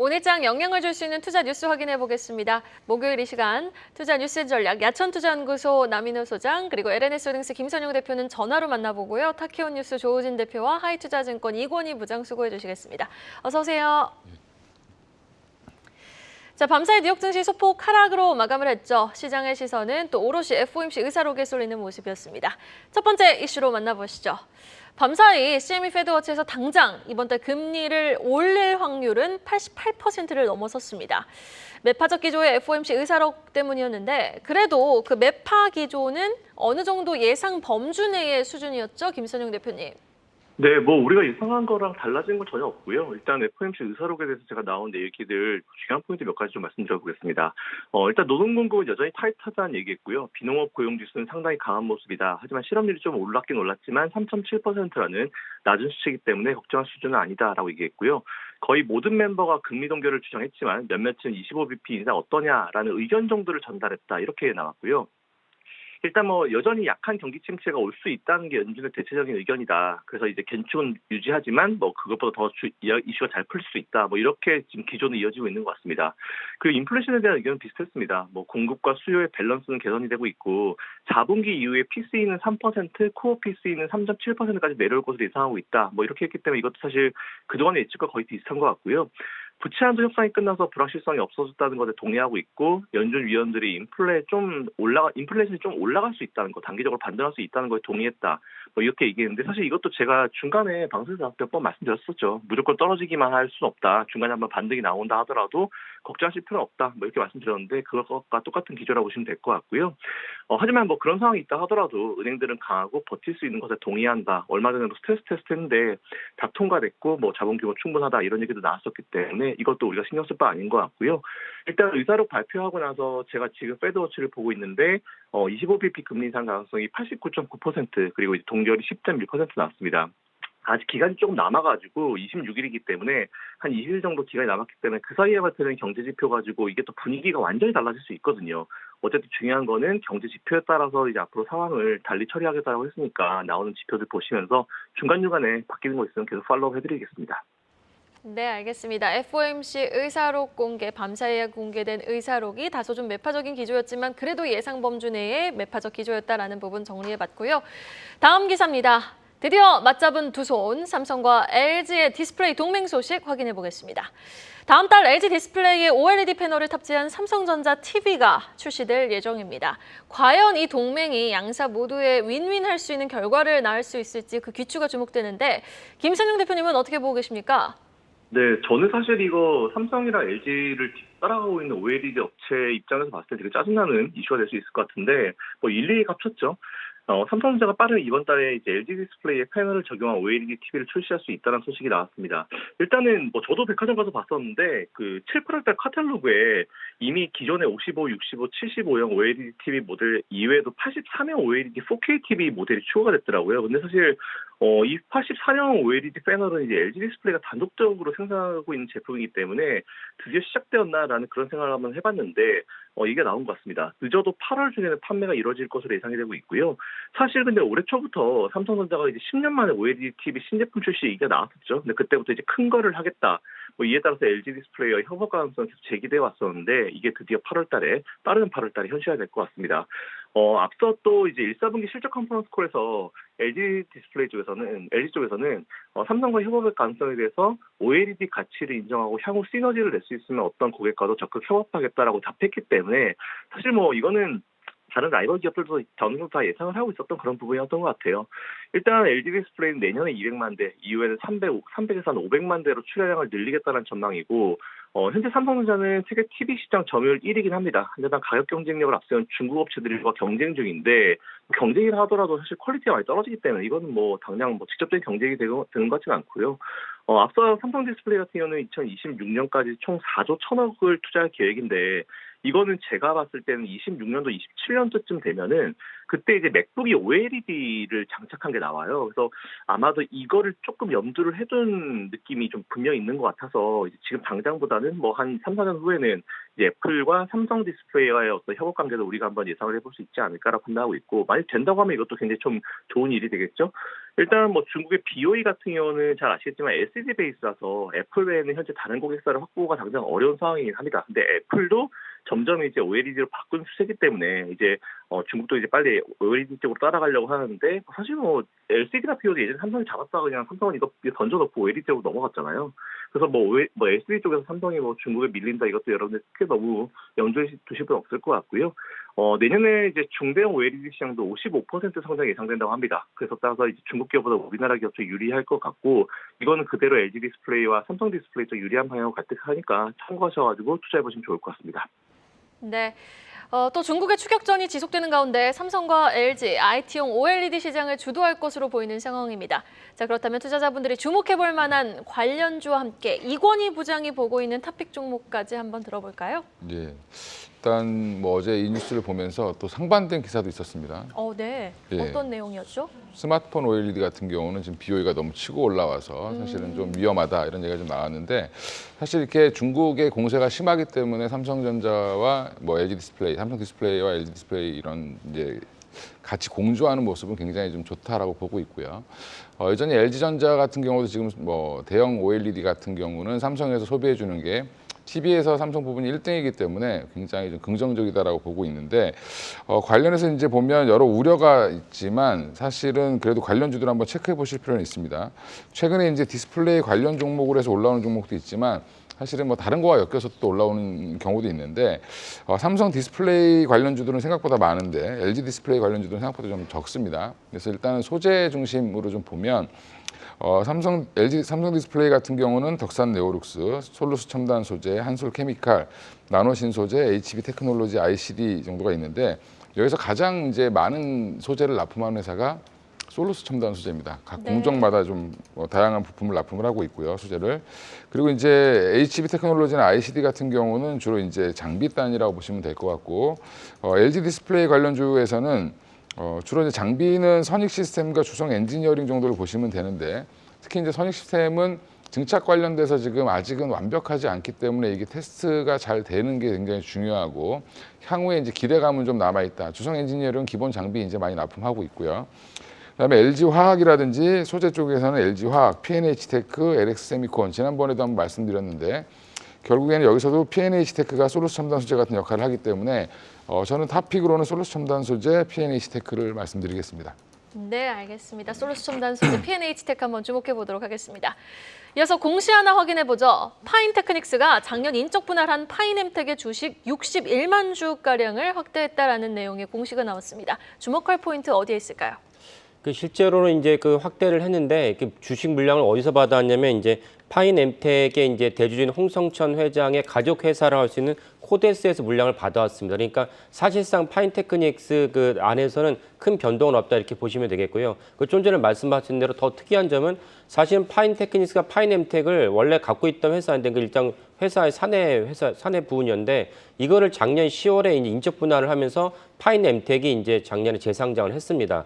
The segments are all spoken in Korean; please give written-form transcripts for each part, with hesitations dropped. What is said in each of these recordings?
오늘장 영향을 줄 수 있는 투자 뉴스 확인해 보겠습니다. 목요일 이 시간 투자 뉴스 전략 야천투자연구소 남인호 소장 그리고 LNS홀딩스 김선용 대표는 전화로 만나보고요. 타키온 뉴스 조우진 대표와 하이투자증권 이권희 부장 수고해 주시겠습니다. 어서 오세요. 자, 밤사이 뉴욕 증시 소폭 하락으로 마감을 했죠. 시장의 시선은 또 오롯이 FOMC 의사록에 쏠리는 모습이었습니다. 첫 번째 이슈로 만나보시죠. 밤사이 CME 패드워치에서 당장 이번 달 금리를 올릴 확률은 88%를 넘어섰습니다. 매파적 기조의 FOMC 의사록 때문이었는데 그래도 그 매파 기조는 어느 정도 예상 범주 내의 수준이었죠, 김선용 대표님. 네, 뭐 우리가 예상한 거랑 달라진 건 전혀 없고요. 일단 FOMC 의사록에 대해서 제가 나온 얘기들 중요한 포인트 몇 가지 좀 말씀드려보겠습니다. 일단 노동 공급은 여전히 타이트하다는 얘기했고요. 비농업 고용 지수는 상당히 강한 모습이다. 하지만 실업률이 좀 올랐긴 올랐지만 3.7%라는 낮은 수치이기 때문에 걱정할 수준은 아니다라고 얘기했고요. 거의 모든 멤버가 금리 동결을 주장했지만 몇몇은 25bp 인상 어떠냐라는 의견 정도를 전달했다. 이렇게 나왔고요. 일단 뭐 여전히 약한 경기 침체가 올 수 있다는 게 연준의 대체적인 의견이다. 그래서 이제 긴축은 유지하지만 뭐 그것보다 더 이슈가 잘 풀릴 수 있다. 뭐 이렇게 지금 기조는 이어지고 있는 것 같습니다. 그리고 인플레이션에 대한 의견은 비슷했습니다. 뭐 공급과 수요의 밸런스는 개선이 되고 있고 4분기 이후에 PCE는 3%, 코어 PCE는 3.7%까지 내려올 것으로 예상하고 있다. 뭐 이렇게 했기 때문에 이것도 사실 그동안의 예측과 거의 비슷한 것 같고요. 부채 한도 협상이 끝나서 불확실성이 없어졌다는 것에 동의하고 있고 연준 위원들이 인플레이션이 좀 올라갈 수 있다는 거, 단기적으로 반등할 수 있다는 거에 동의했다. 뭐 이렇게 얘기했는데 사실 이것도 제가 중간에 방송에서 몇 번 말씀드렸었죠. 무조건 떨어지기만 할 수는 없다. 중간에 한번 반등이 나온다 하더라도 걱정하실 필요는 없다. 뭐 이렇게 말씀드렸는데 그것과 똑같은 기조라고 보시면 될 것 같고요. 하지만 뭐 그런 상황이 있다 하더라도 은행들은 강하고 버틸 수 있는 것에 동의한다. 얼마 전에도 스트레스 테스트 했는데 다 통과됐고 뭐 자본 규모 충분하다 이런 얘기도 나왔었기 때문에 이것도 우리가 신경 쓸 바 아닌 것 같고요. 일단 의사록 발표하고 나서 제가 지금 패드워치를 보고 있는데 25bp 금리 인상 가능성이 89.9% 그리고 이제 동결이 10.1% 나왔습니다. 아직 기간이 조금 남아가지고 26일이기 때문에 한 20일 정도 기간이 남았기 때문에 그 사이에 발표된 경제 지표 가지고 이게 또 분위기가 완전히 달라질 수 있거든요. 어쨌든 중요한 거는 경제 지표에 따라서 이제 앞으로 상황을 달리 처리하겠다고 했으니까 나오는 지표들 보시면서 중간중간에 바뀌는 거 있으면 계속 팔로우 해드리겠습니다. 네, 알겠습니다. FOMC 의사록 공개, 밤사이에 공개된 의사록이 다소 좀 매파적인 기조였지만 그래도 예상 범주 내의 매파적 기조였다라는 부분 정리해봤고요. 다음 기사입니다. 드디어 맞잡은 두 손, 삼성과 LG의 디스플레이 동맹 소식 확인해 보겠습니다. 다음 달 LG 디스플레이에 OLED 패널을 탑재한 삼성전자 TV가 출시될 예정입니다. 과연 이 동맹이 양사 모두에 윈윈할 수 있는 결과를 낳을 수 있을지 그 귀추가 주목되는데 김선용 대표님은 어떻게 보고 계십니까? 네, 저는 사실 이거 삼성이랑 LG를 따라가고 있는 OLED 업체 입장에서 봤을 때 되게 짜증나는 이슈가 될 수 있을 것 같은데 뭐 일일이 값쳤죠. 삼성전자가 빠른 이번 달에 이제 LG 디스플레이에 패널을 적용한 OLED TV를 출시할 수 있다는 소식이 나왔습니다. 일단은 뭐 저도 백화점 가서 봤었는데 그 7, 8월달 카탈로그에 이미 기존의 55, 65, 75형 OLED TV 모델 이외에도 83형 OLED 4K TV 모델이 추가가 됐더라고요. 근데 사실 이 84형 OLED 패널은 이제 LG 디스플레이가 단독적으로 생산하고 있는 제품이기 때문에 드디어 시작되었나라는 그런 생각을 한번 해봤는데 이게 나온 것 같습니다. 늦어도 8월 중에는 판매가 이루어질 것으로 예상이 되고 있고요. 사실 근데 올해 초부터 삼성전자가 이제 10년 만에 OLED TV 신제품 출시 얘기가 나왔었죠. 근데 그때부터 이제 큰 거를 하겠다. 뭐 이에 따라서 LG 디스플레이와 협업 가능성이 계속 제기돼 왔었는데 이게 드디어 빠른 8월 달에 현실화될 것 같습니다. 앞서 또 이제 1, 4분기 실적 컨퍼런스 콜에서 LG 쪽에서는 삼성과 협업의 가능성에 대해서 OLED 가치를 인정하고 향후 시너지를 낼 수 있으면 어떤 고객과도 적극 협업하겠다라고 답했기 때문에 사실 뭐 이거는 다른 라이벌 기업들도 어느 정도 다 예상을 하고 있었던 그런 부분이었던 것 같아요. 일단 LG 디스플레이는 내년에 200만 대, 이후에는 300에서 한 500만 대로 출하량을 늘리겠다는 전망이고 현재 삼성전자는 세계 TV 시장 점유율 1위긴 합니다. 하지만 가격 경쟁력을 앞세운 중국 업체들과 경쟁 중인데 경쟁이라 하더라도 사실 퀄리티가 많이 떨어지기 때문에 이거는 뭐 당장 뭐 직접적인 경쟁이 되는 것 같지는 않고요. 앞서 삼성 디스플레이 같은 경우는 2026년까지 총 4조 1천억을 투자할 계획인데 이거는 제가 봤을 때는 26년도, 27년도쯤 되면은 그때 이제 맥북이 OLED를 장착한 게 나와요. 그래서 아마도 이거를 조금 염두를 해둔 느낌이 좀 분명히 있는 것 같아서 이제 지금 당장보다는 뭐 한 3, 4년 후에는 이제 애플과 삼성 디스플레이와의 어떤 협업 관계도 우리가 한번 예상을 해볼 수 있지 않을까라고 판단하고 있고, 만약 된다고 하면 이것도 굉장히 좀 좋은 일이 되겠죠. 일단 뭐 중국의 BOE 같은 경우는 잘 아시겠지만 LCD 베이스라서 애플 외에는 현재 다른 고객사를 확보가 당장 어려운 상황이긴 합니다. 근데 애플도 점점 이제 OLED로 바꾼 추세이기 때문에 이제 중국도 이제 빨리 OLED 쪽으로 따라가려고 하는데, 사실 뭐 LCD나 POD 예전에 삼성이 잡았다가 그냥 삼성은 이거 던져놓고 OLED 쪽으로 넘어갔잖아요. 그래서 뭐 LCD 쪽에서 삼성이 뭐 중국에 밀린다, 이것도 여러분들 크게 너무 염두에 두실 필요 없을 것 같고요. 내년에 이제 중대형 OLED 시장도 55% 성장 예상된다고 합니다. 그래서 따라서 이제 중국 기업보다 우리나라 기업도 유리할 것 같고, 이거는 그대로 LG 디스플레이와 삼성 디스플레이 쪽 유리한 방향으로 가득하니까 참고하셔가지고 투자해보시면 좋을 것 같습니다. 네. 또 중국의 추격전이 지속되는 가운데 삼성과 LG, IT용 OLED 시장을 주도할 것으로 보이는 상황입니다. 자, 그렇다면 투자자분들이 주목해볼 만한 관련주와 함께 이권희 부장이 보고 있는 탑픽 종목까지 한번 들어볼까요? 예. 일단 뭐 어제 이 뉴스를 보면서 또 상반된 기사도 있었습니다. 네. 예. 어떤 내용이었죠? 스마트폰 OLED 같은 경우는 지금 BOE가 너무 치고 올라와서 사실은 좀 위험하다 이런 얘기가 좀 나왔는데, 사실 이렇게 중국의 공세가 심하기 때문에 삼성전자와 뭐 LG 디스플레이, 삼성 디스플레이와 LG 디스플레이 이런 이제 같이 공조하는 모습은 굉장히 좀 좋다라고 보고 있고요. 여전히 LG전자 같은 경우도 지금 뭐 대형 OLED 같은 경우는 삼성에서 소비해 주는 게 TV에서 삼성 부분이 1등이기 때문에 굉장히 좀 긍정적이다라고 보고 있는데, 관련해서 이제 보면 여러 우려가 있지만 사실은 그래도 관련주들 한번 체크해 보실 필요는 있습니다. 최근에 이제 디스플레이 관련 종목으로 해서 올라오는 종목도 있지만 사실은 뭐 다른 거와 엮여서 또 올라오는 경우도 있는데, 삼성 디스플레이 관련주들은 생각보다 많은데 LG 디스플레이 관련주들은 생각보다 좀 적습니다. 그래서 일단은 소재 중심으로 좀 보면 삼성 디스플레이 같은 경우는 덕산 네오룩스, 솔루스 첨단 소재, 한솔 케미칼, 나노신 소재, HB 테크놀로지, ICD 정도가 있는데, 여기서 가장 이제 많은 소재를 납품하는 회사가 솔루스 첨단 소재입니다. 각 공정마다 좀 다양한 부품을 납품을 하고 있고요, 소재를. 그리고 이제 HB 테크놀로지나 ICD 같은 경우는 주로 이제 장비 단이라고 보시면 될 것 같고, LG 디스플레이 관련주에서는 주로 이제 장비는 선익 시스템과 주성 엔지니어링 정도를 보시면 되는데, 특히 이제 선익 시스템은 증착 관련돼서 지금 아직은 완벽하지 않기 때문에 이게 테스트가 잘 되는 게 굉장히 중요하고, 향후에 이제 기대감은 좀 남아 있다. 주성 엔지니어링은 기본 장비 이제 많이 납품하고 있고요. 그다음에 LG 화학이라든지 소재 쪽에서는 LG 화학, P&H 테크, LX 세미콘, 지난번에도 한번 말씀드렸는데 결국에는 여기서도 P&H 테크가 솔루스 첨단 소재 같은 역할을 하기 때문에 저는 탑픽으로는 솔루스 첨단 소재, P&H 테크를 말씀드리겠습니다. 네, 알겠습니다. 솔루스 첨단 소재 P&H 테크 한번 주목해 보도록 하겠습니다. 이어서 공시 하나 확인해 보죠. 파인테크닉스가 작년 인적 분할한 파인엠텍의 주식 61만 주가량을 확대했다라는 내용의 공시가 나왔습니다. 주목할 포인트 어디에 있을까요? 실제로는 이제 그 확대를 했는데 주식 물량을 어디서 받아왔냐면 이제 파인엠텍의 이제 대주주인 홍성천 회장의 가족 회사라 할 수 있는 코데스에서 물량을 받아왔습니다. 그러니까 사실상 파인테크닉스 그 안에서는 큰 변동은 없다 이렇게 보시면 되겠고요. 그 좀 전에 말씀하신 대로 더 특이한 점은 사실은 파인테크닉스가 파인엠텍을 원래 갖고 있던 회사인데 그 일단 회사의 사내 부분이었는데 이거를 작년 10월에 이제 인적 분할을 하면서 파인엠텍이 이제 작년에 재상장을 했습니다.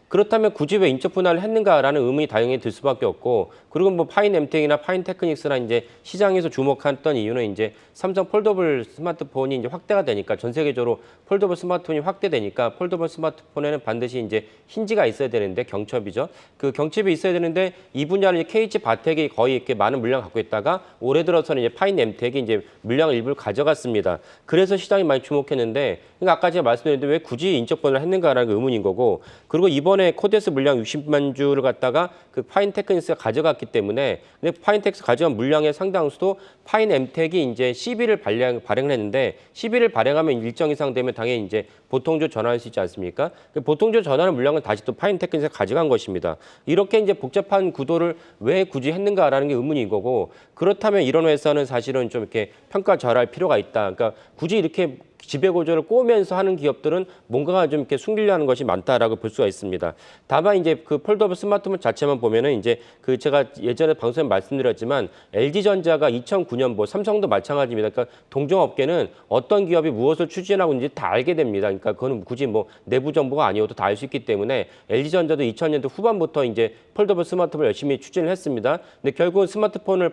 그렇다면 굳이 왜 인적 분할을 했는가라는 의문이 당연히 들 수밖에 없고, 그리고 뭐 파인엠텍이나 파인테크닉스나 이제 시장에서 주목했던 이유는 이제 삼성 폴더블 스마트폰이 이제 확대가 되니까, 전 세계적으로 폴더블 스마트폰이 확대되니까 폴더블 스마트폰에는 반드시 이제 힌지가 있어야 되는데, 경첩이죠. 그 경첩이 있어야 되는데 이 분야를 KH 바텍이 거의 이렇게 많은 물량을 갖고 있다가 올해 들어서는 이제 파인엠텍이 이제 물량을 일부를 가져갔습니다. 그래서 시장이 많이 주목했는데, 그러니까 아까 제가 말씀드렸는데 왜 굳이 인적 분할을 했는가라는 그 의문인 거고, 그리고 이번에 코데스 물량 60만 주를 갖다가 그 파인테크닉스가 가져갔기 때문에, 근데 파인테크스 가져간 물량의 상당수도 파인엠텍이 이제 CB를 발행을 했는데, CB를 발행하면 일정 이상 되면 당연히 이제 보통주 전환할 수 있지 않습니까? 그 보통주 전환한 물량을 다시 또 파인테크닉스가 가져간 것입니다. 이렇게 이제 복잡한 구도를 왜 굳이 했는가라는 게 의문인 거고, 그렇다면 이런 회사는 사실은 좀 이렇게 평가 절하할 필요가 있다. 그러니까 굳이 이렇게 지배구조를 꼬면서 하는 기업들은 뭔가가 좀 이렇게 숨기려는 것이 많다라고 볼 수가 있습니다. 다만 이제 그 폴더블 스마트폰 자체만 보면은 이제 그 제가 예전에 방송에 말씀드렸지만 LG전자가 2009년도 삼성도 마찬가지입니다. 그러니까 동종업계는 어떤 기업이 무엇을 추진하고 있는지 다 알게 됩니다. 그러니까 그거는 굳이 뭐 내부 정보가 아니어도 다 알 수 있기 때문에 LG전자도 2000년도 후반부터 이제 폴더블 스마트폰을 열심히 추진을 했습니다. 근데 결국은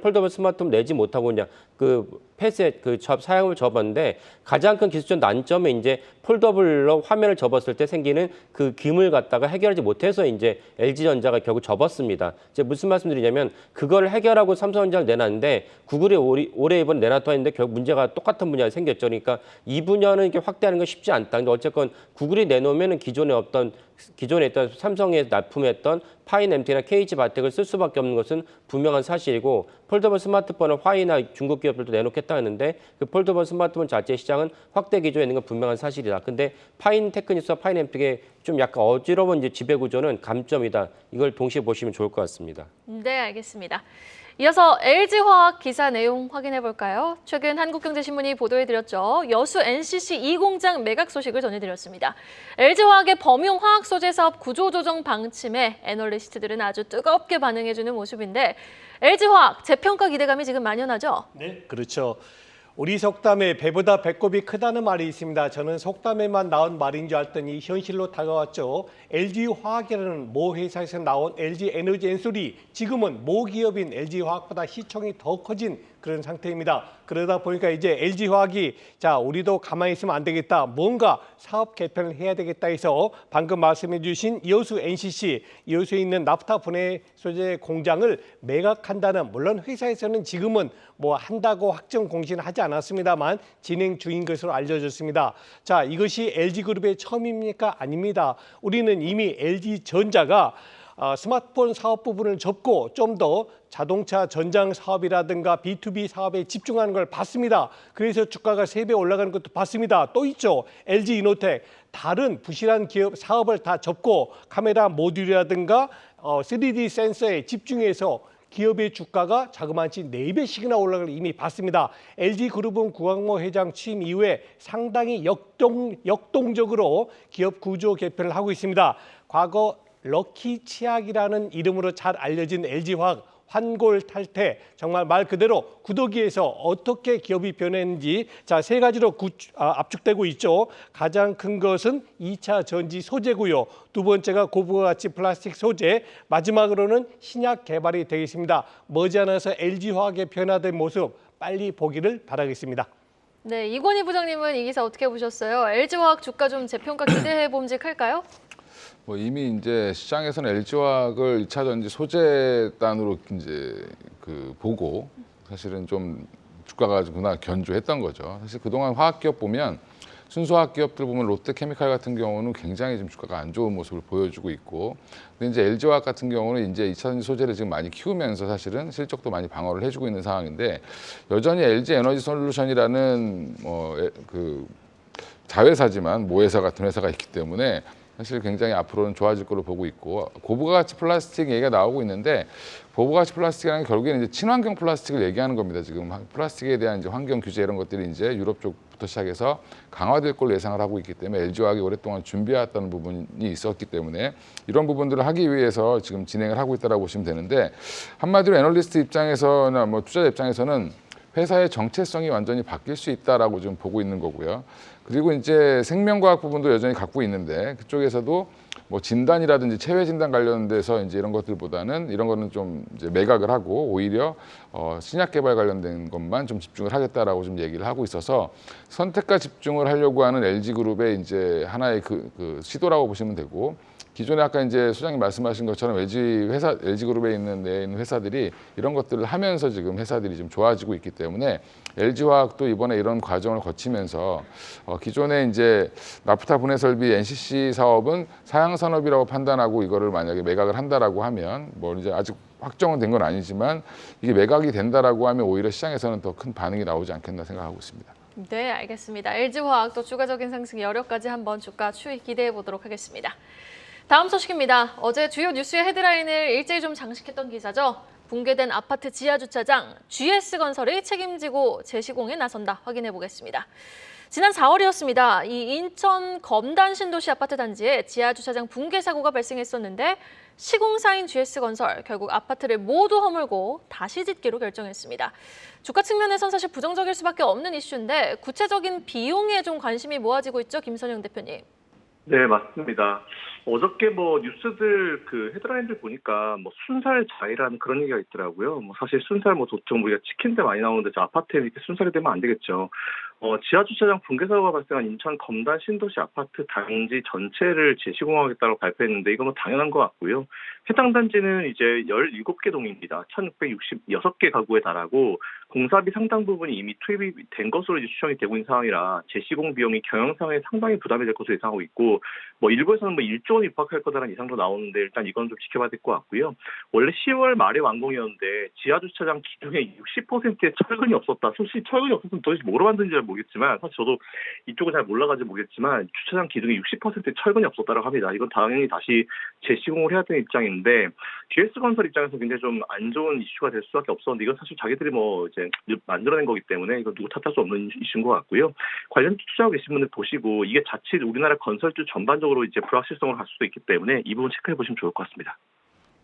폴더블 스마트폰 내지 못하고 그냥 그 펫에 사양을 접었는데 가장 큰 기술적 난점은 이제 폴더블로 화면을 접었을 때 생기는 그 김을 갖다가 해결하지 못해서 이제 LG전자가 결국 접었습니다. 이제 무슨 말씀드리냐면 그걸 해결하고 삼성전자를 내놨는데 구글이 올해 이번 내놨다 했는데 결국 문제가 똑같은 분야가 생겼죠. 그러니까 이 분야는 이렇게 확대하는 건 쉽지 않다. 근데 어쨌건 구글이 내놓으면은 기존에 있던 삼성에 납품했던 파인엠티나 KG바텍을 쓸 수밖에 없는 것은 분명한 사실이고 폴더블 스마트폰을 화이나 중국 기업들도 내놓겠다 했는데 그 폴더블 스마트폰 자체 시장은 확대 기조에 있는 건 분명한 사실이다. 근데 파인테크닉스와 파인엠텍의 좀 약간 어지러운 이제 지배 구조는 감점이다. 이걸 동시에 보시면 좋을 것 같습니다. 네, 알겠습니다. 이어서 LG화학 기사 내용 확인해 볼까요? 최근 한국경제신문이 보도해드렸죠. 여수 NCC 2공장 매각 소식을 전해드렸습니다. LG화학의 범용 화학 소재 사업 구조조정 방침에 애널리스트들은 아주 뜨겁게 반응해주는 모습인데 LG화학 재평가 기대감이 지금 만연하죠? 네, 그렇죠. 우리 속담에 배보다 배꼽이 크다는 말이 있습니다. 저는 속담에만 나온 말인 줄 알았더니 현실로 다가왔죠. LG화학이라는 모 회사에서 나온 LG에너지엔솔이 지금은 모 기업인 LG화학보다 시총이 더 커진 그런 상태입니다. 그러다 보니까 이제 LG화학이 자 우리도 가만히 있으면 안 되겠다. 뭔가 사업 개편을 해야 되겠다 해서 방금 말씀해 주신 여수 NCC, 여수에 있는 나프타 분해 소재 공장을 매각한다는 물론 회사에서는 지금은 뭐 한다고 확정 공시는 하지 않았습니다만 진행 중인 것으로 알려졌습니다. 자 이것이 LG그룹의 처음입니까? 아닙니다. 우리는 이미 LG전자가 스마트폰 사업 부분을 접고 좀 더 자동차 전장 사업이라든가 B2B 사업에 집중하는 걸 봤습니다. 그래서 주가가 3배 올라가는 것도 봤습니다. 또 있죠. LG이노텍 다른 부실한 기업 사업을 다 접고 카메라 모듈이라든가 3D 센서에 집중해서 기업의 주가가 자그마치 4배씩이나 올라가는 걸 이미 봤습니다. LG그룹은 구광모 회장 취임 이후에 상당히 역동적으로 기업 구조 개편을 하고 있습니다. 과거 럭키 치약이라는 이름으로 잘 알려진 LG화학 환골 탈태 정말 말 그대로 구더기에서 어떻게 기업이 변했는지 자 3가지로 압축되고 있죠. 가장 큰 것은 2차 전지 소재고요. 두 번째가 고부가 가치 플라스틱 소재, 마지막으로는 신약 개발이 되겠습니다. 머지않아서 LG화학의 변화된 모습 빨리 보기를 바라겠습니다. 네, 이건희 부장님은 이 기사 어떻게 보셨어요? LG화학 주가 좀 재평가 기대해 봄직할까요? 뭐 이미 이제 시장에서는 LG화학을 2차 전지 소재단으로 이제 보고 사실은 좀 주가가 그나 견조했던 거죠. 사실 그동안 화학기업 보면 순수 화학기업들 보면 롯데케미칼 같은 경우는 굉장히 좀 주가가 안 좋은 모습을 보여주고 있고, 근데 이제 LG화학 같은 경우는 이제 2차 전지 소재를 지금 많이 키우면서 사실은 실적도 많이 방어를 해주고 있는 상황인데 여전히 LG에너지솔루션이라는 자회사지만 모회사 같은 회사가 있기 때문에. 사실 굉장히 앞으로는 좋아질 걸로 보고 있고 고부가 가치 플라스틱 얘기가 나오고 있는데 고부가 가치 플라스틱이라는 게 결국에는 이제 친환경 플라스틱을 얘기하는 겁니다. 지금 플라스틱에 대한 이제 환경 규제 이런 것들이 이제 유럽 쪽부터 시작해서 강화될 걸로 예상을 하고 있기 때문에 LG화학이 오랫동안 준비해왔다는 부분이 있었기 때문에 이런 부분들을 하기 위해서 지금 진행을 하고 있다고 보시면 되는데 한마디로 애널리스트 입장에서나 뭐 투자자 입장에서는 회사의 정체성이 완전히 바뀔 수 있다라고 좀 보고 있는 거고요. 그리고 이제 생명과학 부분도 여전히 갖고 있는데 그쪽에서도 뭐 진단이라든지 체외 진단 관련돼서 이제 이런 것들보다는 이런 거는 좀 이제 매각을 하고 오히려 신약 개발 관련된 것만 좀 집중을 하겠다라고 좀 얘기를 하고 있어서 선택과 집중을 하려고 하는 LG그룹의 이제 하나의 그 시도라고 보시면 되고. 기존에 아까 이제 소장님 말씀하신 것처럼 LG그룹에 있는 회사들이 이런 것들을 하면서 지금 회사들이 좀 좋아지고 있기 때문에 LG화학도 이번에 이런 과정을 거치면서 기존에 이제 나프타 분해 설비 NCC 사업은 사양 산업이라고 판단하고 이거를 만약에 매각을 한다라고 하면 뭐 이제 아직 확정은 된 건 아니지만 이게 매각이 된다라고 하면 오히려 시장에서는 더 큰 반응이 나오지 않겠나 생각하고 있습니다. 네, 알겠습니다. LG화학도 추가적인 상승 여력까지 한번 주가 추이 기대해 보도록 하겠습니다. 다음 소식입니다. 어제 주요 뉴스의 헤드라인을 일제히 좀 장식했던 기사죠. 붕괴된 아파트 지하주차장, GS건설이 책임지고 재시공에 나선다. 확인해 보겠습니다. 지난 4월이었습니다. 이 인천 검단 신도시 아파트 단지에 지하 주차장 붕괴 사고가 발생했었는데 시공사인 GS건설 결국 아파트를 모두 허물고 다시 짓기로 결정했습니다. 주가 측면에선 사실 부정적일 수밖에 없는 이슈인데 구체적인 비용에 좀 관심이 모아지고 있죠, 김선영 대표님. 네, 맞습니다. 어저께 뭐 뉴스들 헤드라인들 보니까 뭐 순살 자의라는 그런 얘기가 있더라고요. 뭐 사실 순살 뭐 보통 우리가 치킨데 많이 나오는데 저 아파트에 이렇게 순살이 되면 안 되겠죠. 지하 주차장 붕괴 사고가 발생한 인천 검단 신도시 아파트 단지 전체를 재시공하겠다고 발표했는데 이건 뭐 당연한 것 같고요. 해당 단지는 이제 17개 동입니다. 1,666개 가구에 달하고 공사비 상당 부분이 이미 투입이 된 것으로 이제 추정이 되고 있는 상황이라 재시공 비용이 경영상에 상당히 부담이 될 것으로 예상하고 있고 뭐 일부에서는 뭐 1조 원 입학할 거다라는 예상도 나오는데 일단 이건 좀 지켜봐야 될 것 같고요. 원래 10월 말에 완공이었는데 지하 주차장 기둥의 60%의 철근이 없었다. 솔직히 철근이 없었으면 도대체 뭐로 만든지 잘 모르겠지만 사실 저도 이쪽은 잘 몰라가지고 모르겠지만 주차장 기둥의 60%의 철근이 없었다고 합니다. 이건 당연히 다시 재시공을 해야 되는 입장인데 GS건설 입장에서 굉장히 좀 안 좋은 이슈가 될 수밖에 없었는데 이건 사실 자기들이 뭐 이제 만들어낸 거기 때문에 이건 누구 탓할 수 없는 이슈인 것 같고요. 관련 투자하고 계신 분들 보시고 이게 자칫 우리나라 건설주 전반적으로 이제 불확실성으로 갈 수도 있기 때문에 이 부분 체크해 보시면 좋을 것 같습니다.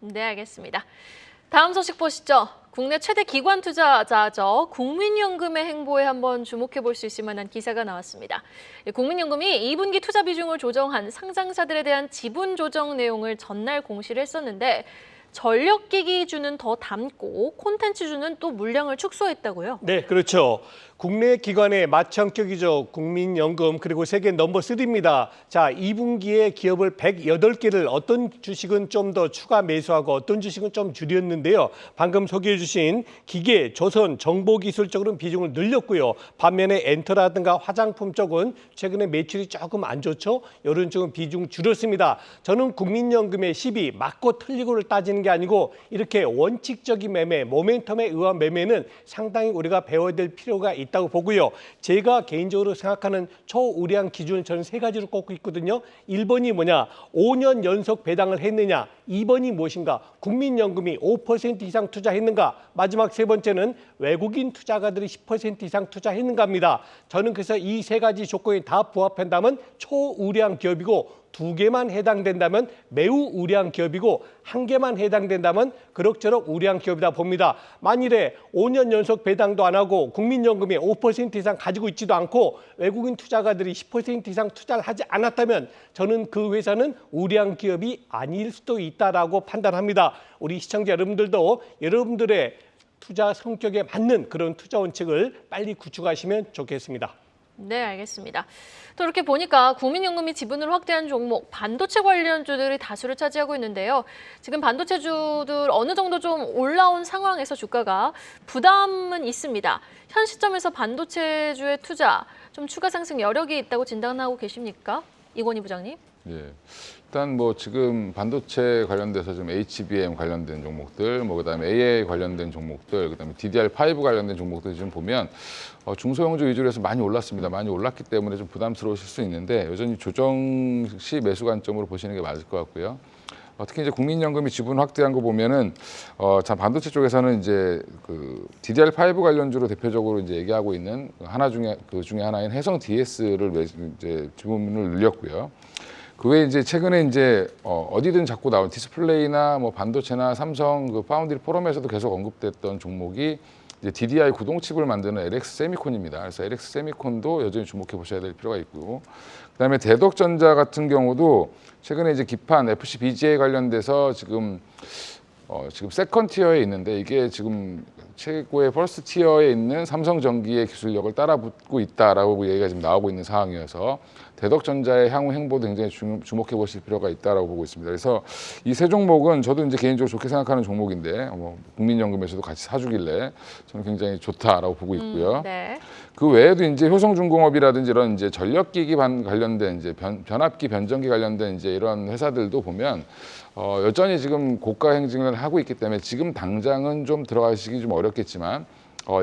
네, 알겠습니다. 다음 소식 보시죠. 국내 최대 기관 투자자죠. 국민연금의 행보에 한번 주목해 볼 수 있을 만한 기사가 나왔습니다. 국민연금이 2분기 투자 비중을 조정한 상장사들에 대한 지분 조정 내용을 전날 공시를 했었는데 전력기기주는 더 담고 콘텐츠주는 또 물량을 축소했다고요? 네, 그렇죠. 국내 기관의 맏형격이죠. 국민연금 그리고 세계 넘버 3입니다. 자, 2분기에 기업을 108개를 어떤 주식은 좀 더 추가 매수하고 어떤 주식은 좀 줄였는데요. 방금 소개해 주신 기계, 조선, 정보기술 쪽으로는 비중을 늘렸고요. 반면에 엔터라든가 화장품 쪽은 최근에 매출이 조금 안 좋죠. 이런 쪽은 비중 줄였습니다. 저는 국민연금의 10이 맞고 틀리고를 따지는 게 아니고 이렇게 원칙적인 매매, 모멘텀에 의한 매매는 상당히 우리가 배워야 될 필요가 있다고 보고요. 제가 개인적으로 생각하는 초우량 기준은 저는 3가지로 꼽고 있거든요. 1번이 뭐냐? 5년 연속 배당을 했느냐? 2번이 무엇인가? 국민연금이 5% 이상 투자했는가? 마지막 3번째는 외국인 투자가들이 10% 이상 투자했는가입니다. 저는 그래서 이 3가지 조건이 다 부합한다면 초우량 기업이고 2개만 해당된다면 매우 우량 기업이고 1개만 해당된다면 그럭저럭 우량 기업이다 봅니다. 만일에 5년 연속 배당도 안 하고 국민연금이 5% 이상 가지고 있지도 않고 외국인 투자가들이 10% 이상 투자를 하지 않았다면 저는 그 회사는 우량 기업이 아닐 수도 있다라고 판단합니다. 우리 시청자 여러분들도 여러분들의 투자 성격에 맞는 그런 투자 원칙을 빨리 구축하시면 좋겠습니다. 네, 알겠습니다. 또 이렇게 보니까 국민연금이 지분을 확대한 종목, 반도체 관련주들이 다수를 차지하고 있는데요. 지금 반도체주들 어느 정도 좀 올라온 상황에서 주가가 부담은 있습니다. 현 시점에서 반도체주의 투자, 좀 추가 상승 여력이 있다고 진단하고 계십니까? 이건희 부장님. 예. 일단 뭐 지금 반도체 관련돼서 좀 HBM 관련된 종목들, 뭐 그다음에 AI 관련된 종목들, 그다음에 DDR5 관련된 종목들 좀 보면 중소형주 위주로 해서 많이 올랐습니다. 많이 올랐기 때문에 좀 부담스러우실 수 있는데 여전히 조정 시 매수 관점으로 보시는 게 맞을 것 같고요. 특히 이제 국민연금이 지분 확대한 거 보면은 자 반도체 쪽에서는 이제 그 DDR5 관련주로 대표적으로 이제 얘기하고 있는 하나 중에 그 중에 하나인 해성 DS를 이제 지분을 늘렸고요. 그 외에 이제 최근에 이제 어디든 자꾸 나온 디스플레이나 뭐 반도체나 삼성 그 파운드리 포럼에서도 계속 언급됐던 종목이 이제 DDI 구동칩을 만드는 LX 세미콘입니다. 그래서 LX 세미콘도 여전히 주목해 보셔야 될 필요가 있고, 그다음에 대덕전자 같은 경우도 최근에 이제 기판 FC BGA 관련돼서 지금 세컨 티어에 있는데 이게 지금 최고의 퍼스트 티어에 있는 삼성전기의 기술력을 따라붙고 있다라고 얘기가 지금 나오고 있는 상황이어서 대덕전자의 향후 행보도 굉장히 주목해 보실 필요가 있다라고 보고 있습니다. 그래서 이 세 종목은 저도 이제 개인적으로 좋게 생각하는 종목인데 국민연금에서도 같이 사주길래 저는 굉장히 좋다라고 보고 있고요. 네. 그 외에도 이제 효성중공업이라든지 이런 이제 전력기기 관련된 이제 변압기 변전기 관련된 이제 이런 회사들도 보면 여전히 지금 고가 행진을 하고 있기 때문에 지금 당장은 좀 들어가시기 좀 어렵겠지만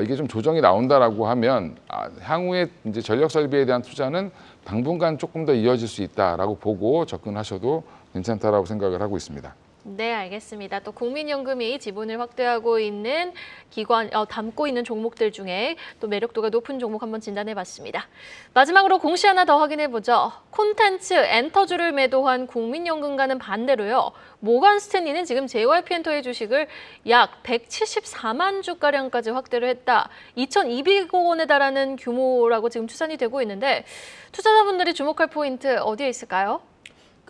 이게 좀 조정이 나온다라고 하면 향후에 이제 전력 설비에 대한 투자는 당분간 조금 더 이어질 수 있다라고 보고 접근하셔도 괜찮다라고 생각을 하고 있습니다. 네, 알겠습니다. 또 국민연금이 지분을 확대하고 있는 기관, 담고 있는 종목들 중에 또 매력도가 높은 종목 한번 진단해봤습니다. 마지막으로 공시 하나 더 확인해보죠. 콘텐츠 엔터주를 매도한 국민연금과는 반대로요. 모건 스탠리는 지금 JYP엔터의 주식을 약 174만 주가량까지 확대를 했다. 2,200억 원에 달하는 규모라고 지금 추산이 되고 있는데 투자자분들이 주목할 포인트 어디에 있을까요?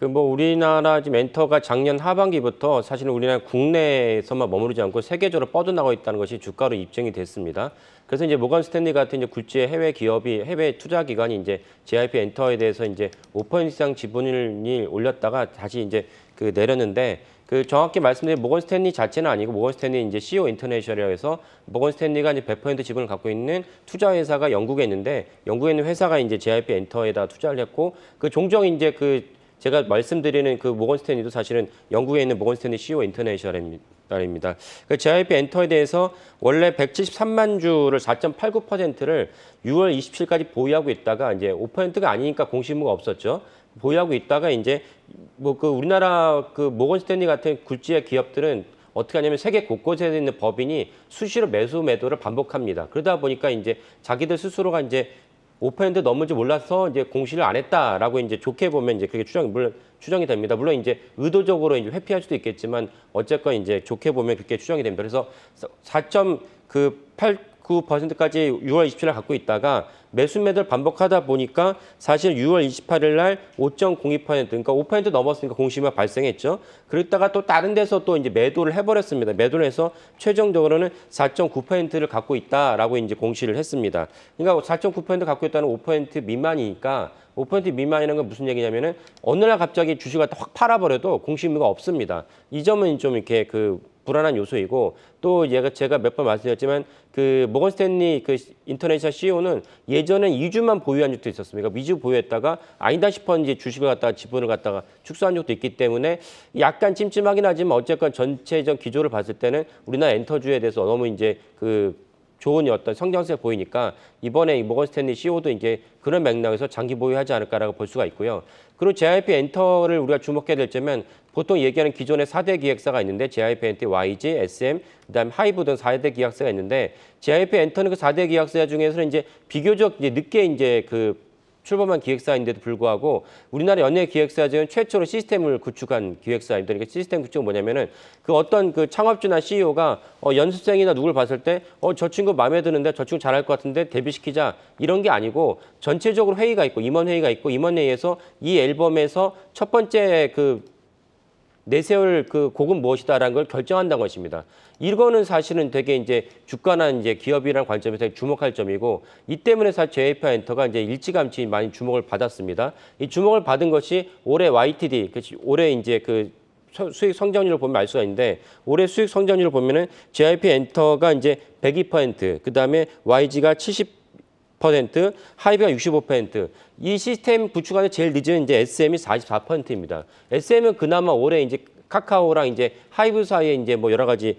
우리나라 지금 엔터가 작년 하반기부터 사실은 우리나라 국내에서만 머무르지 않고 세계적으로 뻗어나가고 있다는 것이 주가로 입증이 됐습니다. 그래서 이제 모건 스탠리 같은 이제 굴지의 해외 기업이 해외 투자 기관이 이제 JYP 엔터에 대해서 이제 5% 이상 지분을 올렸다가 다시 이제 내렸는데 정확히 말씀드리면 모건 스탠리 자체는 아니고 모건 스탠리 이제 CEO 인터내셔널이라고 해서 모건 스탠리가 이제 100% 지분을 갖고 있는 투자 회사가 영국에 있는데 영국에 있는 회사가 이제 JYP 엔터에다 투자를 했고 종종 이제 제가 말씀드리는 모건 스탠리도 사실은 영국에 있는 모건 스탠리 CEO 인터내셔널입니다. JYP 엔터에 대해서 원래 173만 주를 4.89%를 6월 27일까지 보유하고 있다가 이제 5%가 아니니까 공시무가 없었죠. 보유하고 있다가 이제 우리나라 모건 스탠리 같은 굴지의 기업들은 어떻게 하냐면 세계 곳곳에 있는 법인이 수시로 매도를 반복합니다. 그러다 보니까 이제 자기들 스스로가 이제 5% 넘을지 몰라서 이제 공시를 안 했다라고 이제 좋게 보면 이제 그게 추정이 됩니다. 물론 이제 의도적으로 이제 회피할 수도 있겠지만 어쨌건 이제 좋게 보면 그렇게 추정이 됩니다. 그래서 4.89%까지 6월 27일 갖고 있다가 매수 매도를 반복하다 보니까 사실 6월 28일 날 5.02% 그러니까 5% 넘었으니까 공시가 발생했죠. 그랬다가 또 다른 데서 또 이제 매도를 해버렸습니다. 매도를 해서 최종적으로는 4.9%를 갖고 있다라고 이제 공시를 했습니다. 그러니까 4.9% 갖고 있다는 5% 미만이니까 5% 미만이라는 건 무슨 얘기냐면은 어느 날 갑자기 주식을 갖다 확 팔아버려도 공시의무가 없습니다. 이 점은 좀 이렇게 불안한 요소이고 또 제가 몇 번 말씀드렸지만 모건 스탠리 인터내셔널 CEO는 예전엔 2주만 보유한 적도 있었습니다. 2주 보유했다가 아니다 싶어 이제 주식을 갖다가 지분을 갖다가 축소한 적도 있기 때문에 약간 찜찜하긴 하지만 어쨌건 전체적 기조를 봤을 때는 우리나라 엔터주에 대해서 너무 이제 좋은 어떤 성장세가 보이니까 이번에 모건 스탠리 CEO도 이제 그런 맥락에서 장기 보유하지 않을까라고 볼 수가 있고요. 그리고 JYP 엔터를 우리가 주목해야 될 점은 보통 얘기하는 기존의 4대 기획사가 있는데 JYP 엔터, YG, SM, 그다음에 하이브 등 4대 기획사가 있는데 JYP 엔터는 그 4대 기획사 중에서는 이제 비교적 이제 늦게 이제 출범한 기획사인데도 불구하고 우리나라 연예 기획사 중에 최초로 시스템을 구축한 기획사입니다. 그러니까 시스템 구축은 뭐냐면은 어떤 창업주나 CEO가 연습생이나 누굴 봤을 때 저 친구 마음에 드는데 저 친구 잘할 것 같은데 데뷔시키자 이런 게 아니고 전체적으로 회의가 있고 임원회의가 있고 임원회의에서 이 앨범에서 첫 번째 내세울 곡은 무엇이다라는 걸 결정한다는 것입니다. 이거는 사실은 되게 이제 주가나 이제 기업이라는 관점에서 되게 주목할 점이고 이 때문에 사실 JYP 엔터가 이제 일찌감치 많이 주목을 받았습니다. 이 주목을 받은 것이 올해 YTD, 올해 이제 수익 성장률을 보면 알 수가 있는데 올해 수익 성장률을 보면은 JYP 엔터가 이제 102%, 그다음에 YG가 70%, 하이브가 65%. 이 시스템 구축하는 제일 늦은 이제 SM이 44%입니다. SM은 그나마 올해 이제 카카오랑 이제 하이브 사이에 이제 여러 가지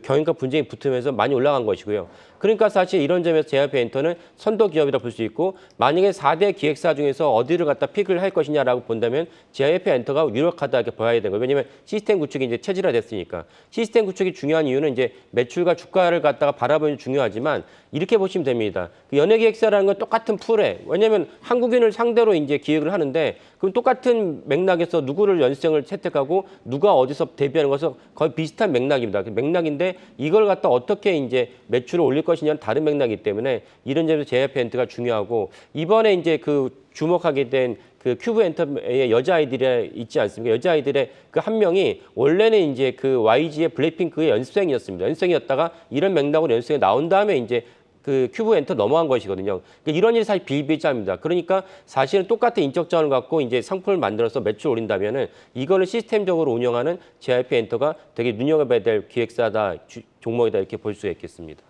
경영과 분쟁이 붙으면서 많이 올라간 것이고요. 그러니까 사실 이런 점에서 JYP 엔터는 선도 기업이라 볼 수 있고 만약에 4대 기획사 중에서 어디를 갖다 픽을 할 것이냐라고 본다면 JYP 엔터가 유력하다고 봐야 되는 거예요. 왜냐하면 시스템 구축이 이제 체질화됐으니까. 시스템 구축이 중요한 이유는 이제 매출과 주가를 갖다가 바라보는 게 중요하지만 이렇게 보시면 됩니다. 연예 기획사라는 건 똑같은 풀에 왜냐하면 한국인을 상대로 이제 기획을 하는데 그럼 똑같은 맥락에서 누구를 연습생을 채택하고 누가 어디서 데뷔하는 것은 거의 비슷한 맥락입니다. 맥락인데 이걸 갖다 어떻게 이제 매출을 올릴 것이냐는 다른 맥락이기 때문에 이런 점에서 JYP 엔터가 중요하고 이번에 이제 주목하게 된 큐브 엔터의 여자아이들이 있지 않습니까? 여자아이들의 한 명이 원래는 이제 YG의 블랙핑크의 연습생이었습니다. 연습생이었다가 이런 맥락으로 연습생이 나온 다음에 이제 큐브 엔터 넘어간 것이거든요. 그러니까 이런 일이 사실 비일비재합니다. 그러니까 사실은 똑같은 인적 자원을 갖고 이제 상품을 만들어서 매출 올린다면은 이거는 시스템적으로 운영하는 JYP 엔터가 되게 눈여겨봐야 될 기획사다, 종목이다 이렇게 볼 수 있겠습니다.